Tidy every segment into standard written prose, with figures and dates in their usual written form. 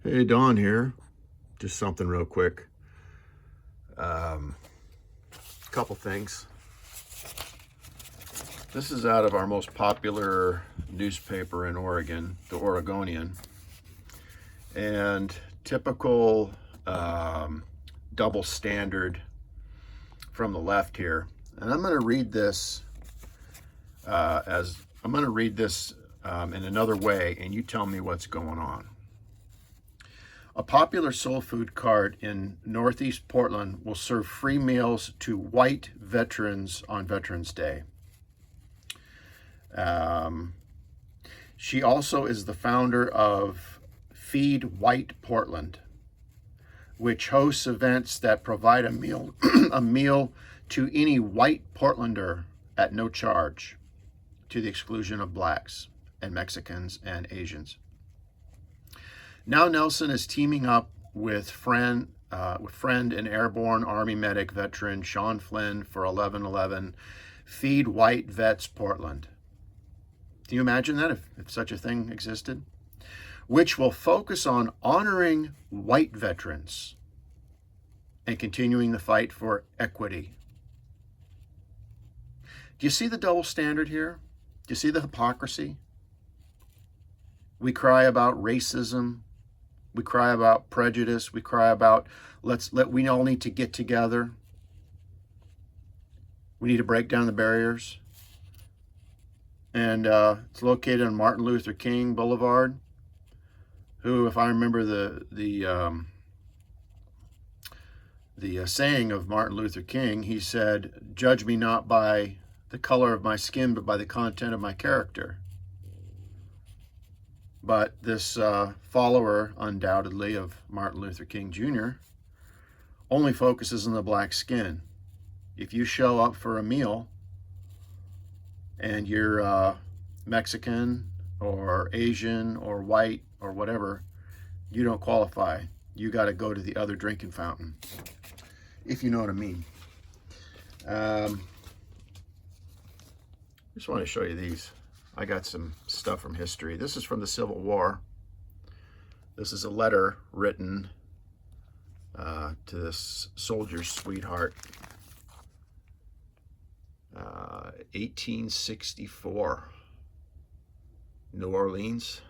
Hey, Don here. Just something real quick. Couple things. This is out of our most popular newspaper in Oregon, the Oregonian, and typical double standard from the left here. And I'm going to read this in another way, and you tell me what's going on. A popular soul food cart in Northeast Portland will serve free meals to white veterans on Veterans Day. She also is the founder of Feed White Portland, which hosts events that provide a meal a meal to any white Portlander at no charge, to the exclusion of blacks and Mexicans and Asians. Now Nelson is teaming up with friend and airborne Army medic veteran Sean Flynn for 1111 Feed White Vets Portland. Can you imagine that if such a thing existed? Which will focus on honoring white veterans and continuing the fight for equity. Do you see the double standard here? Do you see the hypocrisy? We cry about racism. We cry about prejudice. We cry about we all need to get together. We need to break down the barriers. And it's located on Martin Luther King Boulevard, who, if I remember the saying of Martin Luther King, he said, "Judge me not by the color of my skin, but by the content of my character." But this follower, undoubtedly, of Martin Luther King Jr. only focuses on the black skin. If you show up for a meal and you're Mexican or Asian or white or whatever, you don't qualify. You got to go to the other drinking fountain, if you know what I mean. Just want to show you these. I got some stuff from history. This is from the Civil War. This is a letter written to this soldier's sweetheart. 1864, New Orleans.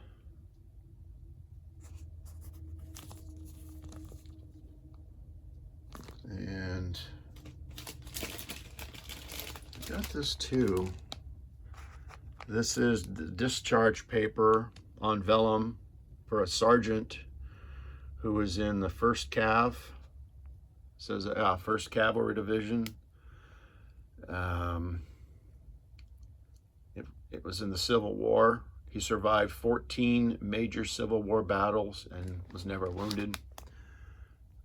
And I got this too. This is the discharge paper on vellum for a sergeant who was in the 1st Cav. It says 1st Cavalry Division. It was in the Civil War. He survived 14 major Civil War battles and was never wounded.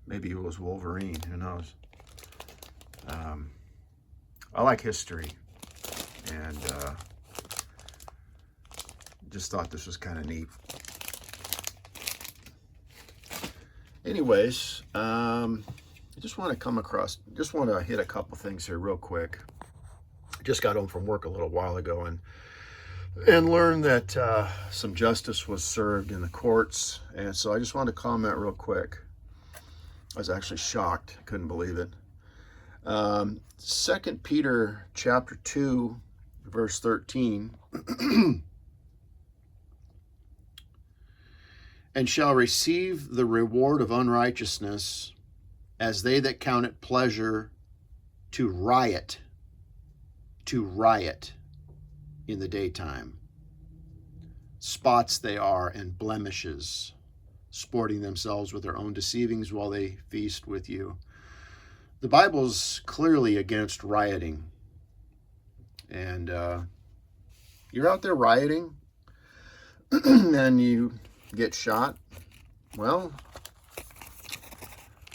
Maybe he was Wolverine, who knows. I like history, and just thought this was kind of neat. Anyways, I just want to hit a couple things here real quick. Just got home from work a little while ago and learned that some justice was served in the courts, and so I just wanted to comment real quick. I was actually shocked. I couldn't believe it. 2 Peter chapter 2, verse 13. And shall receive the reward of unrighteousness, as they that count it pleasure to riot in the daytime. Spots they are and blemishes, sporting themselves with their own deceivings while they feast with you. The Bible's clearly against rioting. And you're out there rioting and you get shot. Well,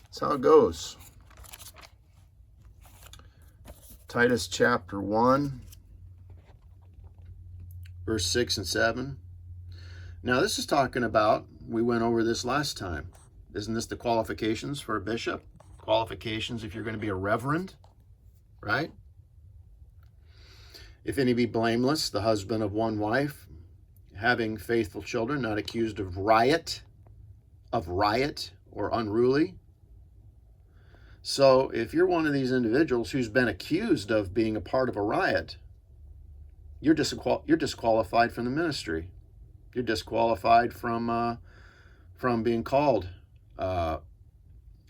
that's how it goes. Titus chapter 1, verse 6 and 7. Now this is talking about, we went over this last time. Isn't this the qualifications for a bishop? Qualifications if you're going to be a reverend, right? If any be blameless, the husband of one wife, having faithful children, not accused of riot, of riot or unruly. So if you're one of these individuals who's been accused of being a part of a riot, you're disqualified from the ministry. You're disqualified from being called.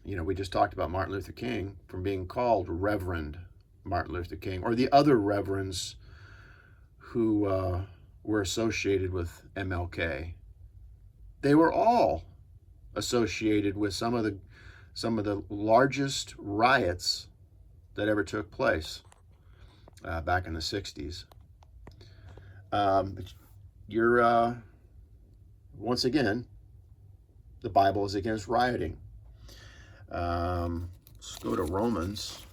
We just talked about Martin Luther King, from being called Reverend Martin Luther King, or the other reverends who were associated with MLK. They were all associated with some of the largest riots that ever took place back in the 60s. Once again, the Bible is against rioting. Let's go to Romans.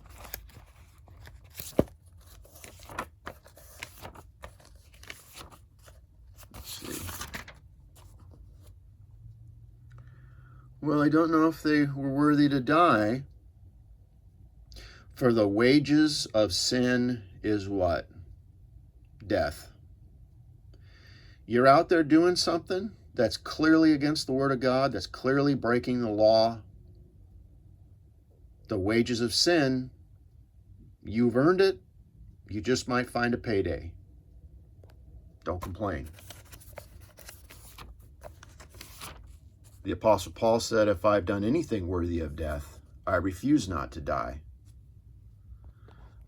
Let's see. Well, I don't know if they were worthy to die. For the wages of sin is what? Death. You're out there doing something that's clearly against the Word of God, that's clearly breaking the law. The wages of sin, you've earned it. You just might find a payday. Don't complain. The Apostle Paul said, if I've done anything worthy of death, I refuse not to die.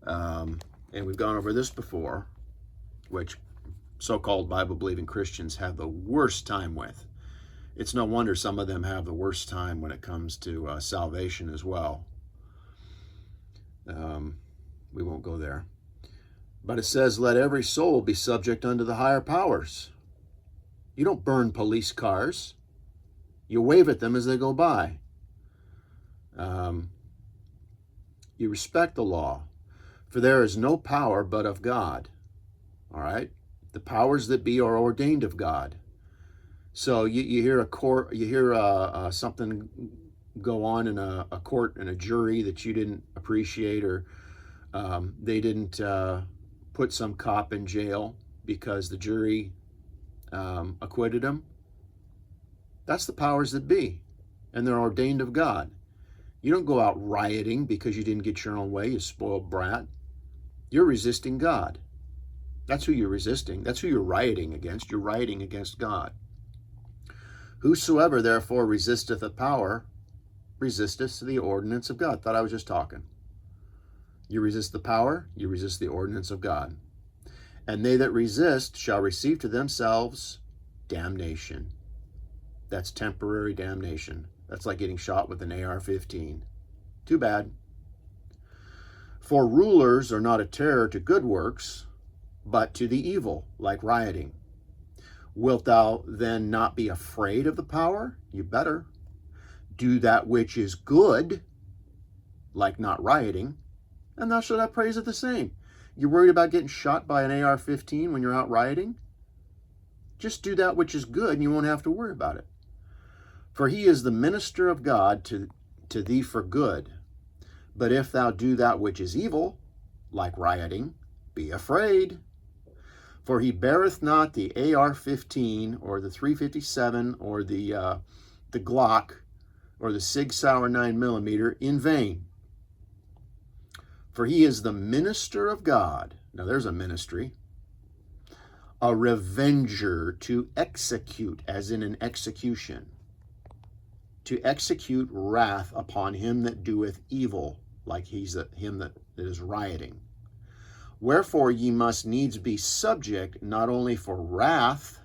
And we've gone over this before, which so-called Bible-believing Christians have the worst time with. It's no wonder some of them have the worst time when it comes to salvation as well. We won't go there. But it says, let every soul be subject unto the higher powers. You don't burn police cars. You wave at them as they go by. You respect the law, for there is no power but of God. All right? The powers that be are ordained of God. So you hear a court, you hear something go on in a court and a jury that you didn't appreciate, or they didn't put some cop in jail because the jury acquitted him. That's the powers that be, and they're ordained of God. You don't go out rioting because you didn't get your own way, you spoiled brat. You're resisting God. That's who you're resisting. That's who you're rioting against. You're rioting against God. Whosoever therefore resisteth the power, resisteth the ordinance of God. Thought I was just talking. You resist the power, you resist the ordinance of God. And they that resist shall receive to themselves damnation. That's temporary damnation. That's like getting shot with an AR-15. Too bad. For rulers are not a terror to good works, but to the evil, like rioting. Wilt thou then not be afraid of the power? You better. Do that which is good, like not rioting, and thou shalt have praise of the same. You're worried about getting shot by an AR-15 when you're out rioting? Just do that which is good, and you won't have to worry about it. For he is the minister of God to thee for good. But if thou do that which is evil, like rioting, be afraid. For he beareth not the AR-15 or the 357 or the Glock or the Sig Sauer 9mm in vain. For he is the minister of God. Now there's a ministry. A revenger to execute, as in an execution. To execute wrath upon him that doeth evil, like him that is rioting. Wherefore ye must needs be subject, not only for wrath,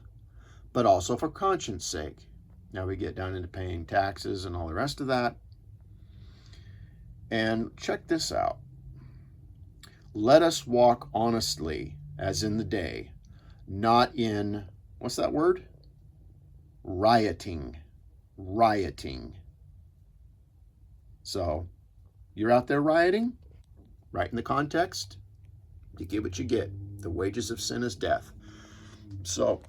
but also for conscience sake. Now we get down into paying taxes and all the rest of that. And check this out. Let us walk honestly, as in the day, not in, what's that word? Rioting. Rioting. So, you're out there rioting? Right in the context? You get what you get. The wages of sin is death. So,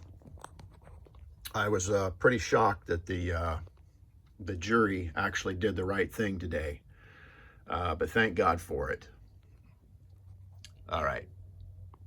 I was pretty shocked that the jury actually did the right thing today. But thank God for it. All right.